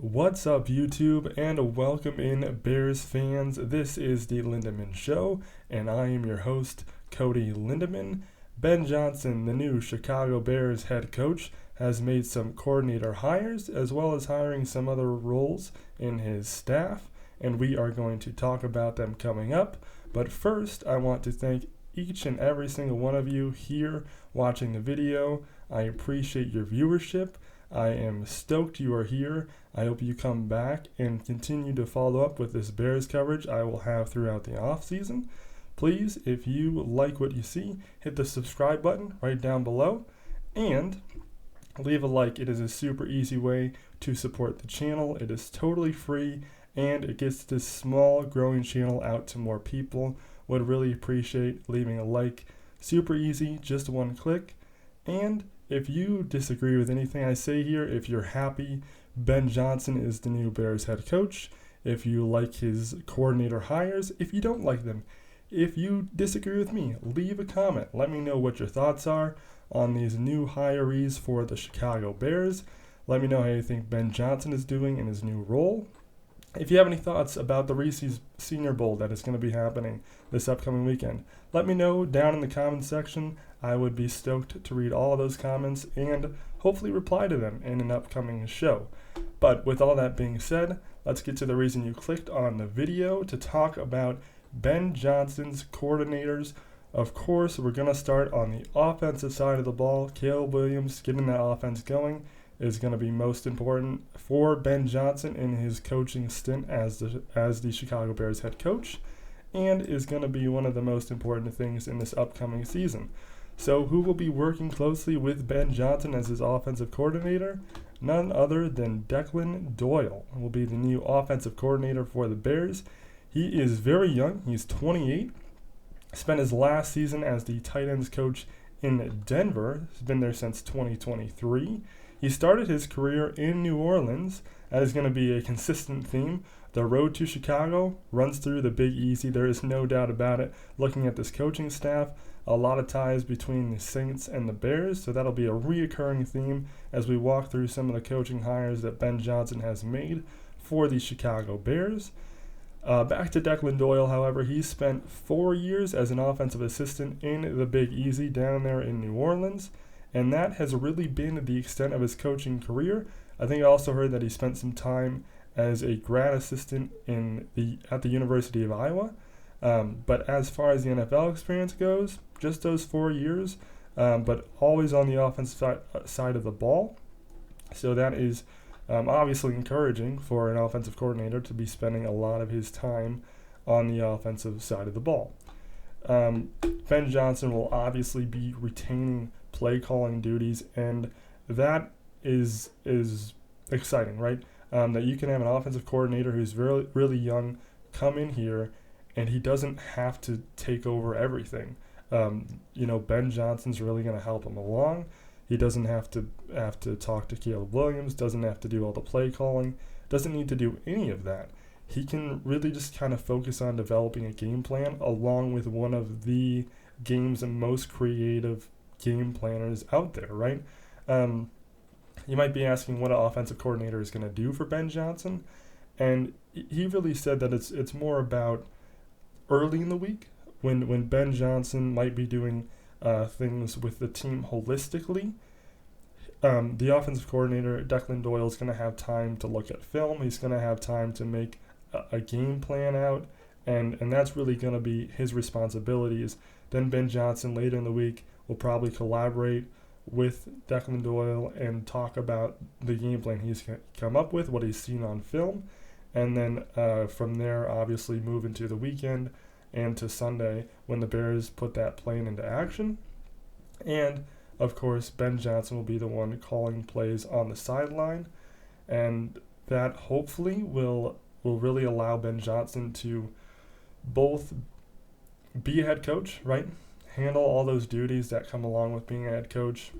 What's up, YouTube, and welcome in, Bears fans. This is the Lindemann Show, and I am your host, Cody Lindemann. Ben Johnson, the new Chicago Bears head coach, has made some coordinator hires, as well as hiring some other roles in his staff, and we are going to talk about them coming up. But first, I want to thank each and every single one of you here watching the video. I appreciate your viewership. I am stoked you are here. I hope you come back and continue to follow up with this Bears coverage I will have throughout the offseason. Please, if you like what you see, hit the subscribe button right down below and leave a like. It is a super easy way to support the channel. It is totally free and it gets this small growing channel out to more people. Would really appreciate leaving a like. Super easy, just one click. And if you disagree with anything I say here, if you're happy Ben Johnson is the new Bears head coach, if you like his coordinator hires, if you don't like them, if you disagree with me, leave a comment. Let me know what your thoughts are on these new hirees for the Chicago Bears. Let me know how you think Ben Johnson is doing in his new role. If you have any thoughts about the Reese's Senior Bowl that is going to be happening this upcoming weekend, let me know down in the comments section. I would be stoked to read all of those comments and hopefully reply to them in an upcoming show. But with all that being said, let's get to the reason you clicked on the video to talk about Ben Johnson's coordinators. Of course, we're going to start on the offensive side of the ball. Caleb Williams getting that offense going is going to be most important for Ben Johnson in his coaching stint as the Chicago Bears head coach, and is going to be one of the most important things in this upcoming season. So who will be working closely with Ben Johnson as his offensive coordinator? None other than Declan Doyle will be the new offensive coordinator for the Bears. He is very young. He's 28. Spent his last season as the tight ends coach in Denver. He's been there since 2023. He started his career in New Orleans. That is going to be a consistent theme. The road to Chicago runs through the Big Easy. There is no doubt about it. Looking at this coaching staff, a lot of ties between the Saints and the Bears, so that'll be a reoccurring theme as we walk through some of the coaching hires that Ben Johnson has made for the Chicago Bears. Back to Declan Doyle, however, he spent 4 years as an offensive assistant in the Big Easy down there in New Orleans, and that has really been the extent of his coaching career. I think I also heard that he spent some time as a grad assistant at the University of Iowa. But as far as the NFL experience goes, just those 4 years, but always on the offensive side of the ball. So that is obviously encouraging for an offensive coordinator to be spending a lot of his time on the offensive side of the ball. Ben Johnson will obviously be retaining play calling duties, and that is exciting, right? That you can have an offensive coordinator who's really, really young come in here and he doesn't have to take over everything. Ben Johnson's really going to help him along. He doesn't have to talk to Caleb Williams, doesn't have to do all the play calling, doesn't need to do any of that. He can really just kind of focus on developing a game plan along with one of the game's most creative game planners out there, right? You might be asking what an offensive coordinator is going to do for Ben Johnson, and he really said that it's more about early in the week when Ben Johnson might be doing things with the team holistically. The offensive coordinator, Declan Doyle, is going to have time to look at film. He's going to have time to make a game plan out, and that's really going to be his responsibilities. Then Ben Johnson later in the week will probably collaborate with Declan Doyle and talk about the game plan he's come up with, what he's seen on film, and then from there obviously move into the weekend and to Sunday when the Bears put that plan into action. And of course Ben Johnson will be the one calling plays on the sideline, and that hopefully will really allow Ben Johnson to both be a head coach, right? Handle all those duties that come along with being a head coach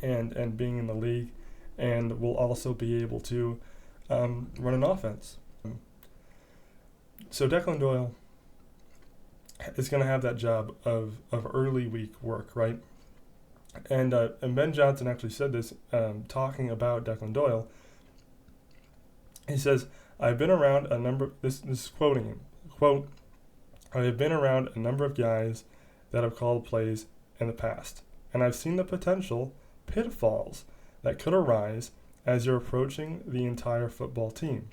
and being in the league, and will also be able to run an offense. So Declan Doyle is going to have that job of early week work, right? And Ben Johnson actually said this, talking about Declan Doyle. He says, I've been around a number, this is quoting him, quote, I have been around a number of guys that have called plays in the past, and I've seen the potential pitfalls that could arise as you're approaching the entire football team.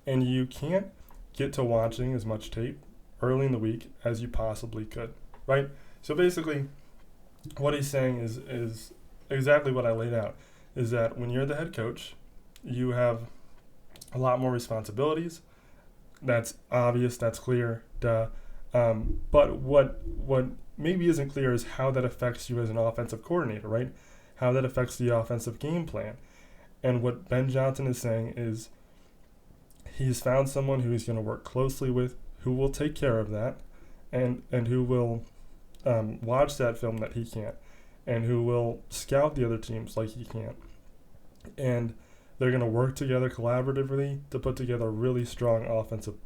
And you can't get to watching as much tape early in the week as you possibly could, right? So basically, what he's saying is exactly what I laid out, is that when you're the head coach, you have a lot more responsibilities. That's obvious, that's clear, duh. But what maybe isn't clear is how that affects you as an offensive coordinator, right? How that affects the offensive game plan. And what Ben Johnson is saying is he's found someone who he's going to work closely with, who will take care of that, and who will watch that film that he can't, and who will scout the other teams like he can't. And they're going to work together collaboratively to put together a really strong offensive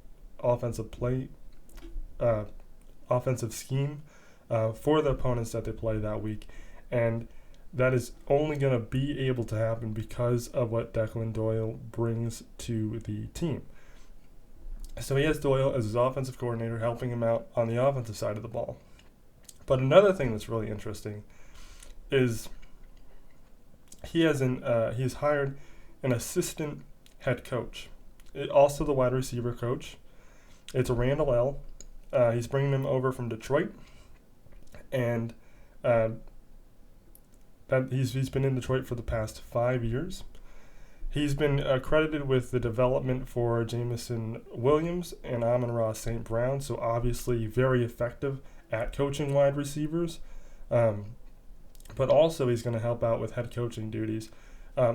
scheme for the opponents that they play that week. And that is only going to be able to happen because of what Declan Doyle brings to the team. So he has Doyle as his offensive coordinator helping him out on the offensive side of the ball. But another thing that's really interesting is he's hired an assistant head coach, also the wide receiver coach. It's Randall L. He's bringing him over from Detroit, and that he's been in Detroit for the past 5 years. He's been credited with the development for Jameson Williams and Amon-Ra St. Brown, so obviously very effective at coaching wide receivers. But also he's going to help out with head coaching duties.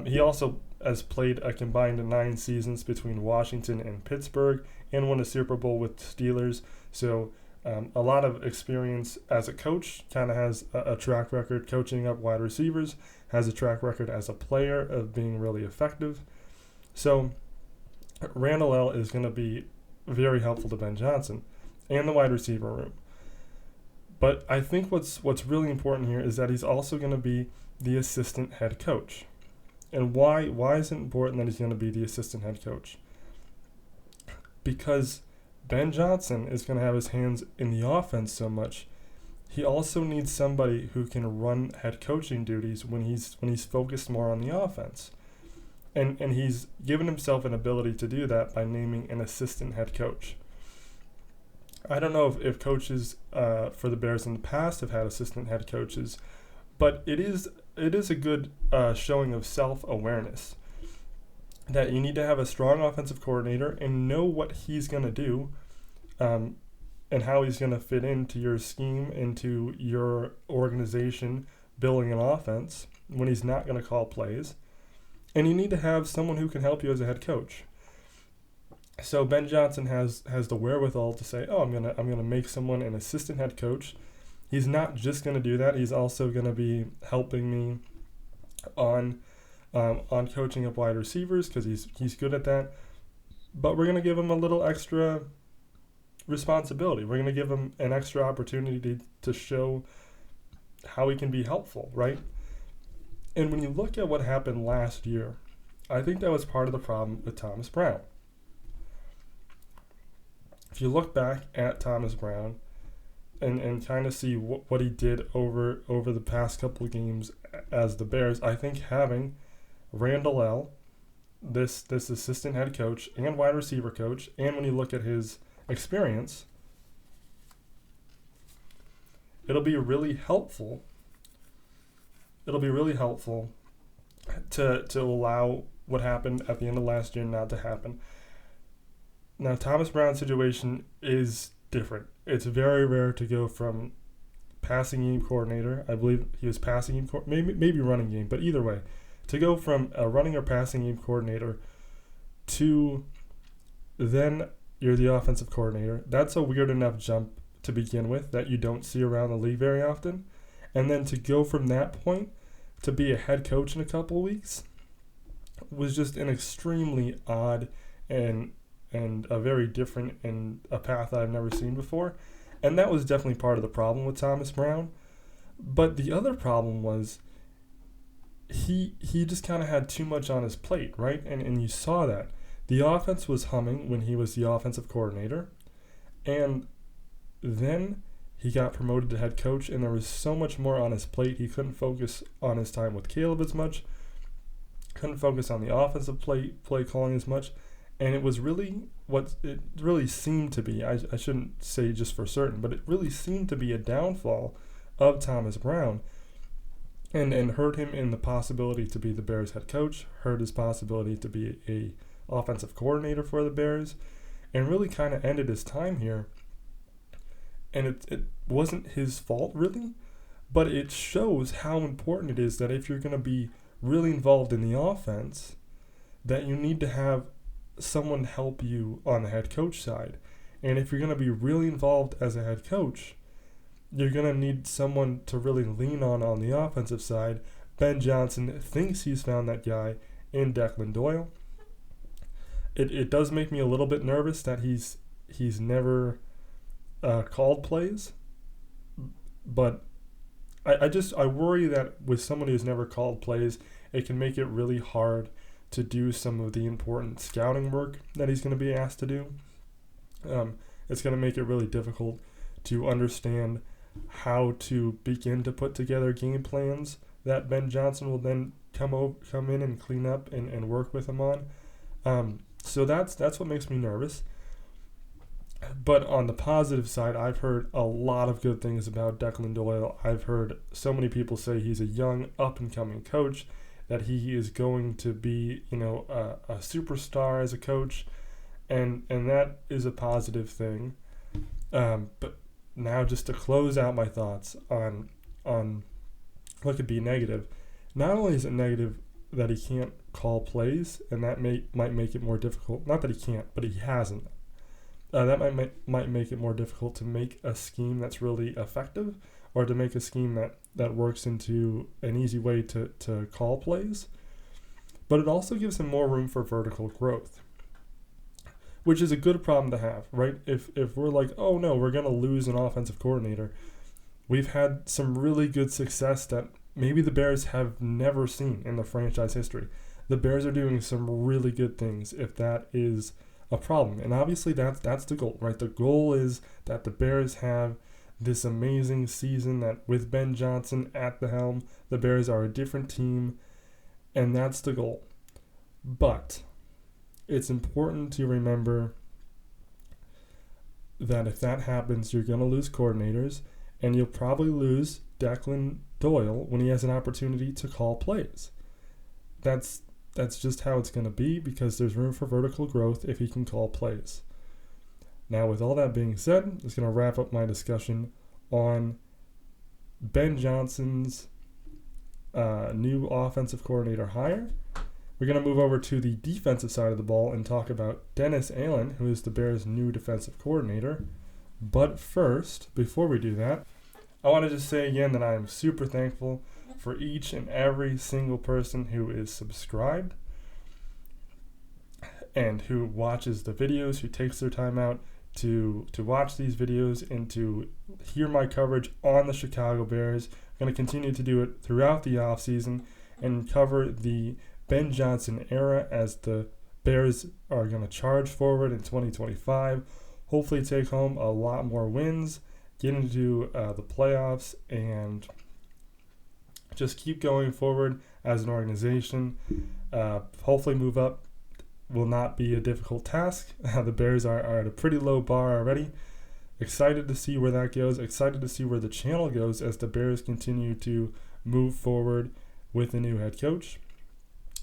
He also has played a combined 9 seasons between Washington and Pittsburgh and won a Super Bowl with the Steelers. So a lot of experience as a coach, kind of has a track record coaching up wide receivers, has a track record as a player of being really effective. So Randall L. is going to be very helpful to Ben Johnson and the wide receiver room. But I think what's really important here is that he's also going to be the assistant head coach. And why is it important that he's going to be the assistant head coach? Because Ben Johnson is going to have his hands in the offense so much. He also needs somebody who can run head coaching duties when he's focused more on the offense. And he's given himself an ability to do that by naming an assistant head coach. I don't know if coaches for the Bears in the past have had assistant head coaches, but it is a good showing of self-awareness that you need to have a strong offensive coordinator and know what he's going to do and how he's going to fit into your scheme, into your organization, building an offense when he's not going to call plays. And you need to have someone who can help you as a head coach. So Ben Johnson has the wherewithal to say, I'm gonna make someone an assistant head coach. He's not just gonna do that. He's also gonna be helping me on coaching up wide receivers because he's good at that. But we're gonna give him a little extra responsibility. We're gonna give him an extra opportunity to show how he can be helpful, right? And when you look at what happened last year, I think that was part of the problem with Thomas Brown. If you look back at Thomas Brown and kind of see what he did over the past couple of games as the Bears, I think having Randall L., this assistant head coach and wide receiver coach, and when you look at his experience, it'll be really helpful. It'll be really helpful to allow what happened at the end of last year not to happen. Now, Thomas Brown's situation is different. It's very rare to go from passing game coordinator, I believe he was passing game, maybe running game, but either way, to go from a running or passing game coordinator to then you're the offensive coordinator. That's a weird enough jump to begin with that you don't see around the league very often. And then to go from that point to be a head coach in a couple of weeks was just an extremely odd and a very different and a path I've never seen before. And that was definitely part of the problem with Thomas Brown. But the other problem was he just kind of had too much on his plate, right? And you saw that. The offense was humming when he was the offensive coordinator, and then he got promoted to head coach, and there was so much more on his plate. He couldn't focus on his time with Caleb as much, couldn't focus on the offensive play calling as much, and it was really what it really seemed to be. I shouldn't say just for certain, but it really seemed to be a downfall of Thomas Brown, and hurt him in the possibility to be the Bears head coach, hurt his possibility to be a offensive coordinator for the Bears, and really kind of ended his time here. And it wasn't his fault, really, but it shows how important it is that if you're going to be really involved in the offense, that you need to have someone help you on the head coach side. And if you're going to be really involved as a head coach, you're going to need someone to really lean on the offensive side. Ben Johnson thinks he's found that guy in Declan Doyle. It does make me a little bit nervous that he's never called plays, but I worry that with someone who's never called plays, it can make it really hard to do some of the important scouting work that he's going to be asked to do. It's going to make it really difficult to understand how to begin to put together game plans that Ben Johnson will then come in and clean up and work with him on. So that's what makes me nervous. But on the positive side, I've heard a lot of good things about Declan Doyle. I've heard so many people say he's a young, up-and-coming coach, that he is going to be, a superstar as a coach, and that is a positive thing. But now, just to close out my thoughts on what could be negative, not only is it negative that he can't call plays, and that might make it more difficult. Not that he can't, but he hasn't. That might make it more difficult to make a scheme that's really effective, or to make a scheme that works into an easy way to call plays. But it also gives him more room for vertical growth, which is a good problem to have, right? If we're like, oh no, we're going to lose an offensive coordinator, we've had some really good success that maybe the Bears have never seen in the franchise history. The Bears are doing some really good things if that is a problem. And obviously that's the goal, right? The goal is that the Bears have this amazing season, that with Ben Johnson at the helm, the Bears are a different team, and that's the goal. But it's important to remember that if that happens, you're going to lose coordinators, and you'll probably lose Declan Doyle when he has an opportunity to call plays. That's just how it's going to be, because there's room for vertical growth if he can call plays. Now, with all that being said, I'm just going to wrap up my discussion on Ben Johnson's new offensive coordinator hire. We're going to move over to the defensive side of the ball and talk about Dennis Allen, who is the Bears' new defensive coordinator. But first, before we do that, I want to just say again that I am super thankful for each and every single person who is subscribed and who watches the videos, who takes their time out to watch these videos and to hear my coverage on the Chicago Bears. I'm going to continue to do it throughout the offseason and cover the Ben Johnson era as the Bears are going to charge forward in 2025. Hopefully take home a lot more wins, get into the playoffs, and just keep going forward as an organization. Hopefully move up will not be a difficult task. The Bears are at a pretty low bar already. Excited to see where that goes. Excited to see where the channel goes as the Bears continue to move forward with a new head coach.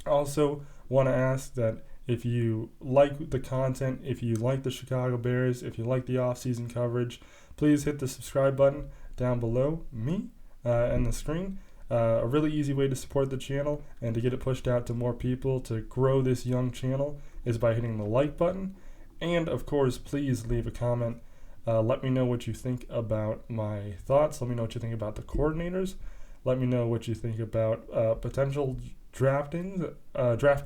Also want to ask that if you like the content, if you like the Chicago Bears, if you like the off-season coverage, please hit the subscribe button down below me and the screen. A really easy way to support the channel and to get it pushed out to more people to grow this young channel is by hitting the like button. And of course, please leave a comment. Let me know what you think about my thoughts. Let me know what you think about the coordinators. Let me know what you think about potential draft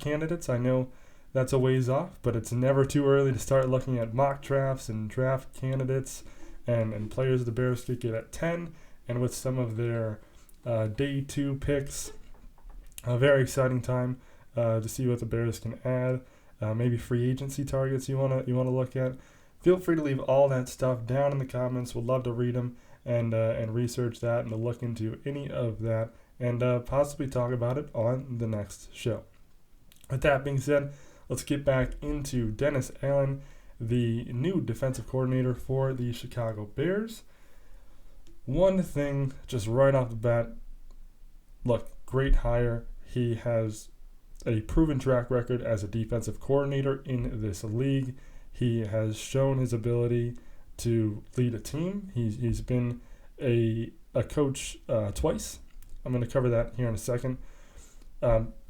candidates. I know that's a ways off, but it's never too early to start looking at mock drafts and draft candidates and players the Bears could get at 10. And with some of their day 2 picks A very exciting time to see what the Bears can add. Maybe free agency targets you wanna look at. Feel free to leave all that stuff down in the comments. We'd love to read them and research that and to look into any of that and possibly talk about it on the next show. With that being said, let's get back into Dennis Allen, the new defensive coordinator for the Chicago Bears. One thing just right off the bat, look, great hire. He has a proven track record as a defensive coordinator in this league. He has shown his ability to lead a team. He's been a coach twice. I'm going to cover that here in a second.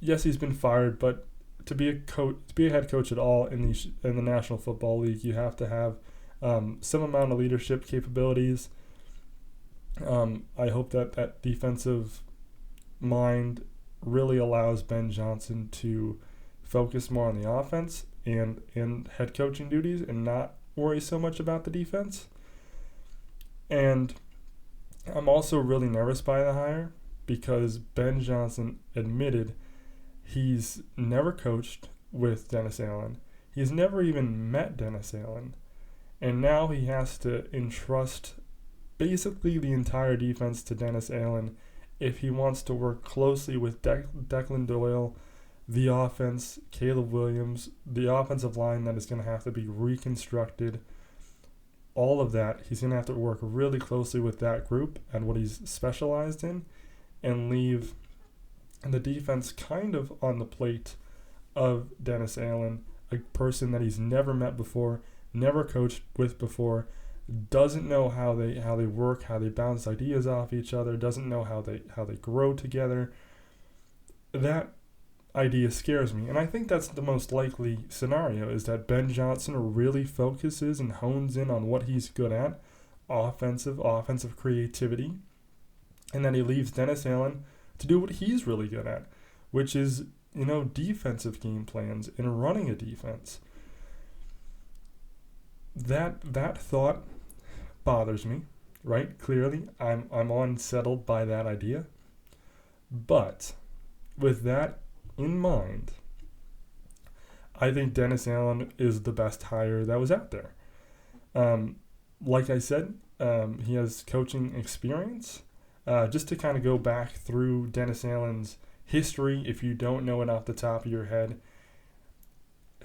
Yes, he's been fired, but to be a head coach at all in the National Football League, you have to have some amount of leadership capabilities. I hope that defensive mind really allows Ben Johnson to focus more on the offense and head coaching duties and not worry so much about the defense. And I'm also really nervous by the hire because Ben Johnson admitted he's never coached with Dennis Allen. He's never even met Dennis Allen. And now he has to entrust basically the entire defense to Dennis Allen if he wants to work closely with Declan Doyle, the offense, Caleb Williams, the offensive line that is going to have to be reconstructed. All of that, he's going to have to work really closely with that group and what he's specialized in and leave the defense kind of on the plate of Dennis Allen, a person that he's never met before, never coached with before, doesn't know how they work, how they bounce ideas off each other, doesn't know how they grow together. That idea scares me, and I think that's the most likely scenario, is that Ben Johnson really focuses and hones in on what he's good at, offensive creativity, and then he leaves Dennis Allen to do what he's really good at, which is, defensive game plans and running a defense. That thought bothers me, right? Clearly, I'm unsettled by that idea. But with that in mind, I think Dennis Allen is the best hire that was out there. Like I said, he has coaching experience. Just to kind of go back through Dennis Allen's history, if you don't know it off the top of your head,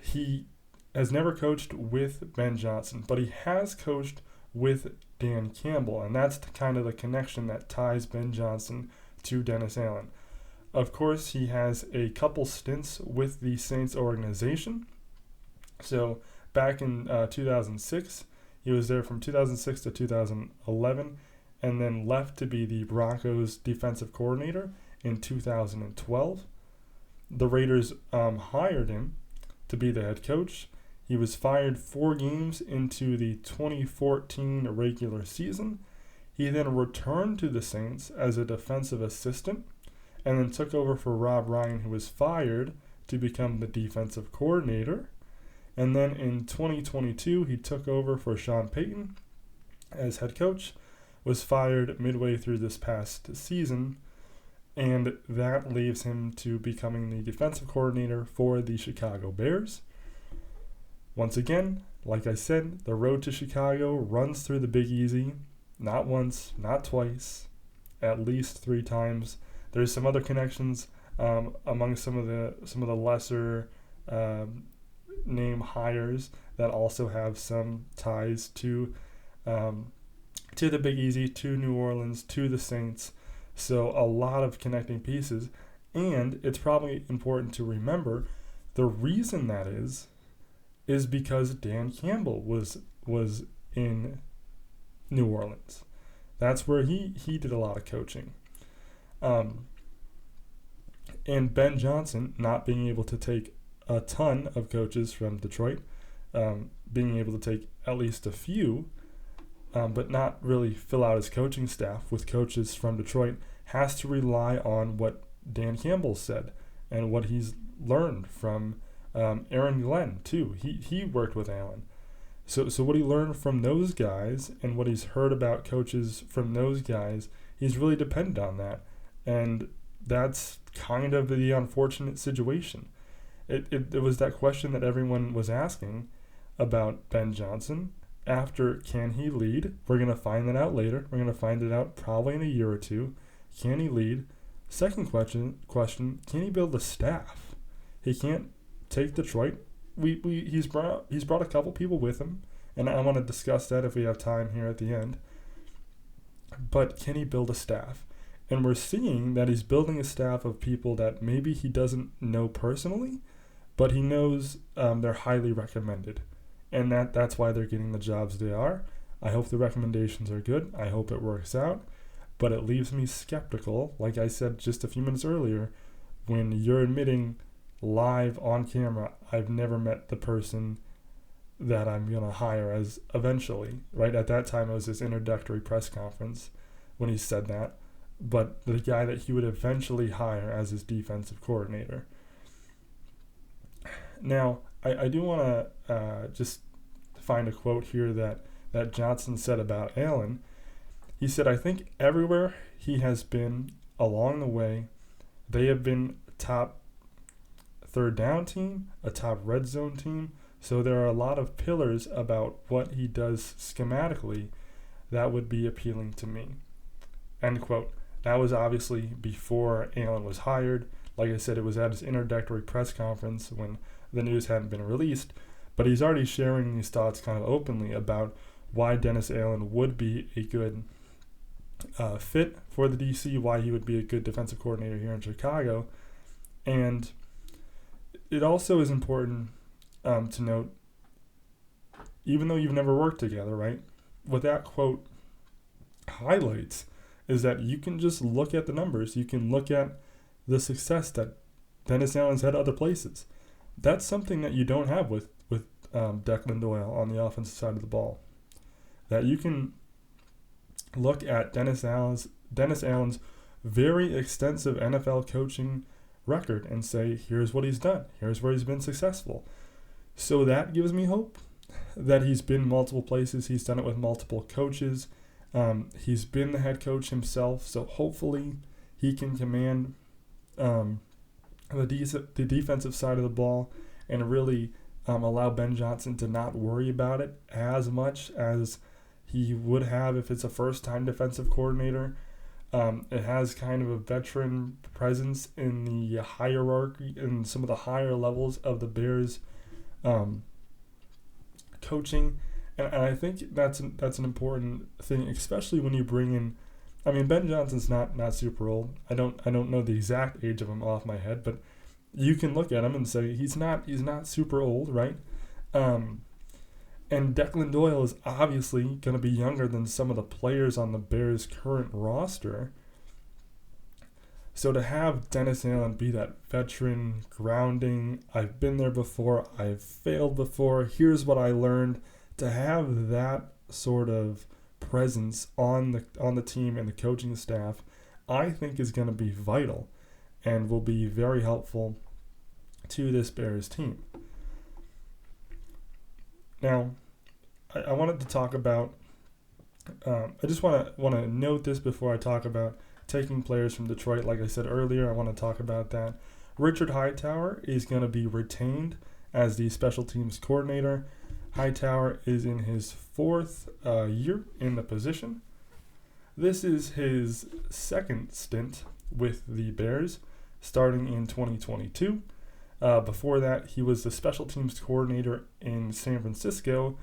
he has never coached with Ben Johnson, but he has coached with Dan Campbell, and that's kind of the connection that ties Ben Johnson to Dennis Allen. Of course, he has a couple stints with the Saints organization. So back in 2006, he was there from 2006 to 2011, and then left to be the Broncos defensive coordinator in 2012. The Raiders hired him to be the head coach. He was fired 4 games into the 2014 regular season. He then returned to the Saints as a defensive assistant and then took over for Rob Ryan, who was fired, to become the defensive coordinator. And then in 2022, he took over for Sean Payton as head coach, was fired midway through this past season, and that leaves him to becoming the defensive coordinator for the Chicago Bears. Once again, like I said, the road to Chicago runs through the Big Easy, not once, not twice, at least 3 times. There's some other connections among some of the lesser name hires that also have some ties to the Big Easy, to New Orleans, to the Saints. So a lot of connecting pieces, and it's probably important to remember the reason that is because Dan Campbell was in New Orleans. That's where he did a lot of coaching. And Ben Johnson, not being able to take a ton of coaches from Detroit, being able to take at least a few, but not really fill out his coaching staff with coaches from Detroit, has to rely on what Dan Campbell said and what he's learned from Aaron Glenn, too. He worked with Allen. So what he learned from those guys and what he's heard about coaches from those guys, he's really dependent on that. And that's kind of the unfortunate situation. It was that question that everyone was asking about Ben Johnson. After, can he lead? We're going to find that out later. We're going to find it out probably in a year or two. Can he lead? Second question, can he build a staff? He can't take Detroit. He's brought a couple people with him, and I want to discuss that if we have time here at the end. But can he build a staff? And we're seeing that he's building a staff of people that maybe he doesn't know personally, but he knows they're highly recommended. And that's why they're getting the jobs they are. I hope the recommendations are good. I hope it works out. But it leaves me skeptical, like I said just a few minutes earlier, when you're admitting live on camera, I've never met the person that I'm going to hire as eventually, right? At that time, it was his introductory press conference when he said that. But the guy that he would eventually hire as his defensive coordinator. Now, I do want to just find a quote here that Johnson said about Allen. He said, I think everywhere he has been along the way, they have been top third down team, a top red zone team. So there are a lot of pillars about what he does schematically that would be appealing to me. End quote. That was obviously before Allen was hired. Like I said, it was at his introductory press conference when the news hadn't been released. But he's already sharing these thoughts kind of openly about why Dennis Allen would be a good fit for the DC, why he would be a good defensive coordinator here in Chicago. And it also is important to note, even though you've never worked together, right, what that quote highlights is that you can just look at the numbers. You can look at the success that Dennis Allen's had other places. That's something that you don't have with Declan Doyle on the offensive side of the ball. That you can look at Dennis Allen's very extensive NFL coaching record and say, here's what he's done. Here's where he's been successful. So that gives me hope that he's been multiple places. He's done it with multiple coaches. He's been the head coach himself, so hopefully he can command the defensive side of the ball and really allow Ben Johnson to not worry about it as much as he would have if it's a first-time defensive coordinator. It has kind of a veteran presence in the hierarchy in some of the higher levels of the Bears coaching. And I think that's an important thing, especially when you bring in. I mean, Ben Johnson's not super old. I don't know the exact age of him off my head, but you can look at him and say he's not super old, right? And Declan Doyle is obviously going to be younger than some of the players on the Bears' current roster. So to have Dennis Allen be that veteran grounding, I've been there before, I've failed before, here's what I learned. To have that sort of presence on the team and the coaching staff, I think is going to be vital and will be very helpful to this Bears team. Now, I wanted to talk about. I just want to note this before I talk about taking players from Detroit. Like I said earlier, I want to talk about that. Richard Hightower is going to be retained as the special teams coordinator. Hightower is in his fourth year in the position. This is his second stint with the Bears, starting in 2022. Before that, he was the special teams coordinator in San Francisco,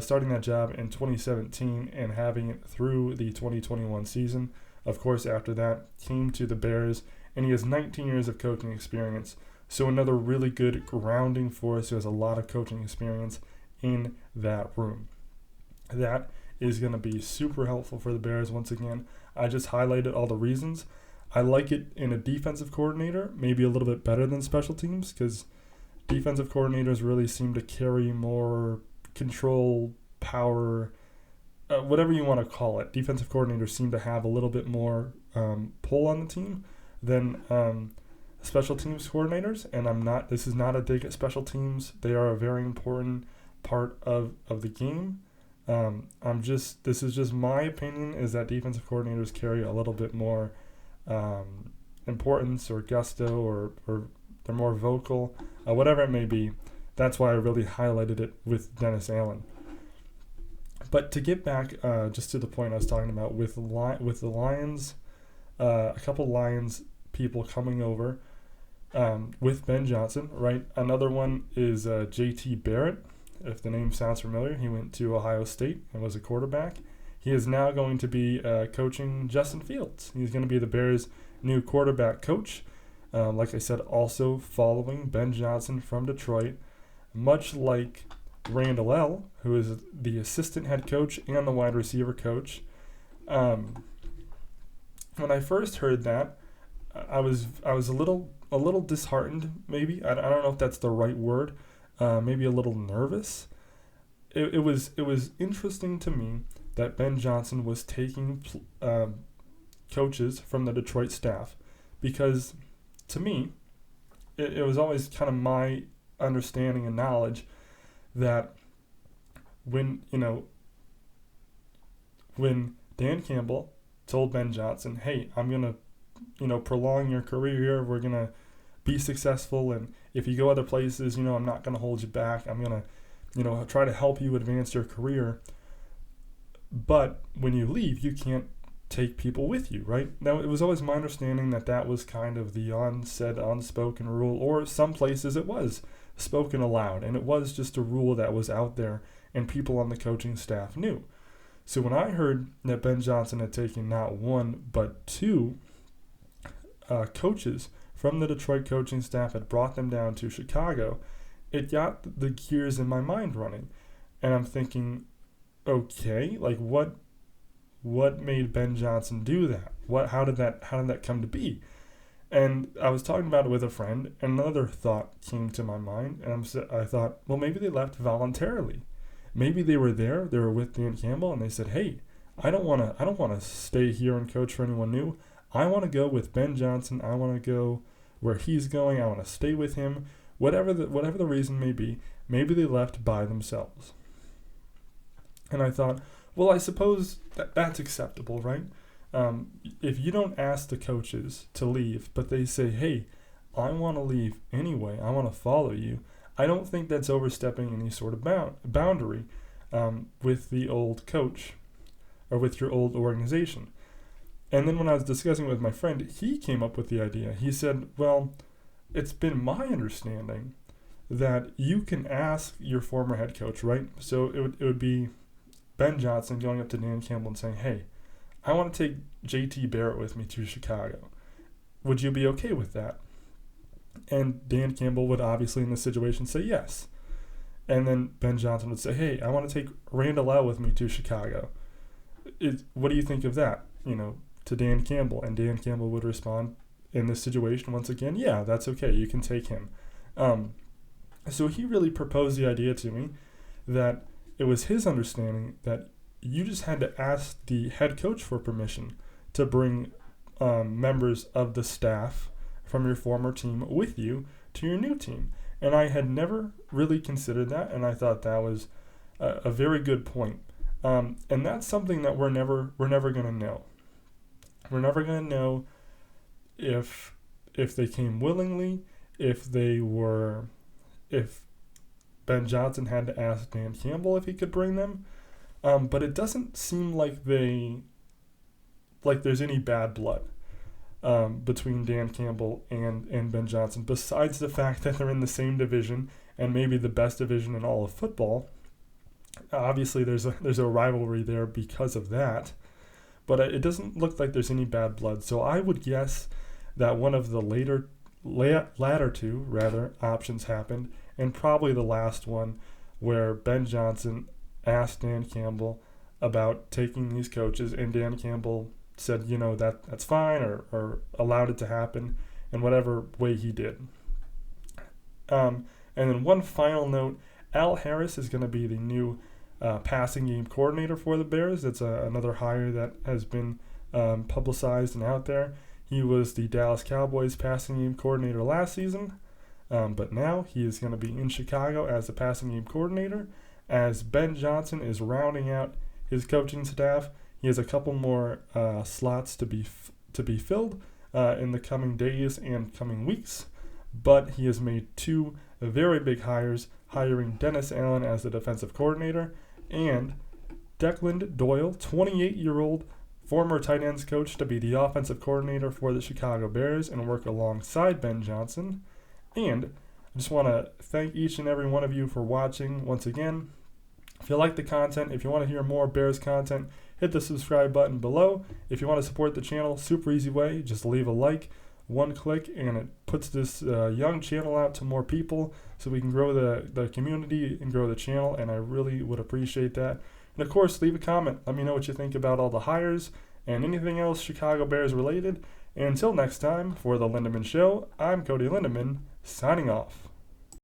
starting that job in 2017 and having it through the 2021 season. Of course, after that, came to the Bears, and he has 19 years of coaching experience. So another really good grounding for us who has a lot of coaching experience in that room. That is going to be super helpful for the Bears once again. I just highlighted all the reasons. I like it in a defensive coordinator, maybe a little bit better than special teams, because defensive coordinators really seem to carry more control, power, whatever you want to call it. Defensive coordinators seem to have a little bit more pull on the team than special teams coordinators, and this is not a dig at special teams. They are a very important part of the game. This is just my opinion, is that defensive coordinators carry a little bit more importance or gusto or they're more vocal, whatever it may be. That's why I really highlighted it with Dennis Allen. But to get back just to the point I was talking about with the Lions, a couple Lions people coming over with Ben Johnson, right? Another one is J.T. Barrett, if the name sounds familiar. He went to Ohio State and was a quarterback. He is now going to be coaching Justin Fields. He's going to be the Bears' new quarterback coach. Like I said, also following Ben Johnson from Detroit, much like Randall L., who is the assistant head coach and the wide receiver coach. When I first heard that, I was a little disheartened. Maybe I don't know if that's the right word. Maybe a little nervous. It was interesting to me that Ben Johnson was taking coaches from the Detroit staff, because to me, it was always kind of my understanding and knowledge that when Dan Campbell told Ben Johnson, hey, I'm going to, prolong your career here, we're going to be successful, and if you go other places, I'm not going to hold you back, I'm going to, try to help you advance your career, but when you leave, you can't take people with you, right? Now, it was always my understanding that was kind of the unspoken rule, or some places it was spoken aloud, and it was just a rule that was out there and people on the coaching staff knew. So when I heard that Ben Johnson had taken not one but two coaches from the Detroit coaching staff, had brought them down to Chicago, it got the gears in my mind running, and I'm thinking, okay, like what made Ben Johnson do that? How did that come to be? And I was talking about it with a friend, and another thought came to my mind, and I thought, well, maybe they left voluntarily. Maybe they were with Dan Campbell, and they said, hey, I don't want to stay here and coach for anyone new. I want to go with Ben Johnson. I want to go where he's going. I want to stay with him. Whatever the reason may be, maybe they left by themselves. And I thought, well, I suppose that's acceptable, right? If you don't ask the coaches to leave, but they say, hey, I want to leave anyway, I want to follow you, I don't think that's overstepping any sort of boundary with the old coach or with your old organization. And then when I was discussing with my friend, he came up with the idea. He said, well, it's been my understanding that you can ask your former head coach, right? So it would be Ben Johnson going up to Dan Campbell and saying, hey, I want to take J.T. Barrett with me to Chicago. Would you be okay with that? And Dan Campbell would obviously in this situation say yes. And then Ben Johnson would say, hey, I want to take Randall L. with me to Chicago. What do you think of that? To Dan Campbell. And Dan Campbell would respond in this situation once again, yeah, that's okay. You can take him. So he really proposed the idea to me that it was his understanding that you just had to ask the head coach for permission to bring members of the staff from your former team with you to your new team. And I had never really considered that, and I thought that was a very good point. And that's something that we're never going to know. We're never going to know if they came willingly, if Ben Johnson had to ask Dan Campbell if he could bring them. But it doesn't seem like there's any bad blood between Dan Campbell and Ben Johnson, besides the fact that they're in the same division and maybe the best division in all of football. Obviously, there's a rivalry there because of that, but it doesn't look like there's any bad blood. So I would guess that one of the latter two options happened, and probably the last one where Ben Johnson asked Dan Campbell about taking these coaches, and Dan Campbell said, that's fine, or allowed it to happen in whatever way he did. And then one final note, Al Harris is going to be the new passing game coordinator for the Bears. That's another hire that has been publicized and out there. He was the Dallas Cowboys passing game coordinator last season, but now he is going to be in Chicago as the passing game coordinator. As Ben Johnson is rounding out his coaching staff, he has a couple more slots to be filled. in the coming days and coming weeks, but he has made two very big hires, hiring Dennis Allen as the defensive coordinator and Declan Doyle, 28-year-old former tight ends coach, to be the offensive coordinator for the Chicago Bears and work alongside Ben Johnson. And I just want to thank each and every one of you for watching once again. If you like the content, if you want to hear more Bears content, hit the subscribe button below. If you want to support the channel, super easy way, just leave a like, one click, and it puts this young channel out to more people so we can grow the community and grow the channel, and I really would appreciate that. And of course, leave a comment. Let me know what you think about all the hires and anything else Chicago Bears related. And until next time, for the Lindemann Show, I'm Cody Lindemann, signing off.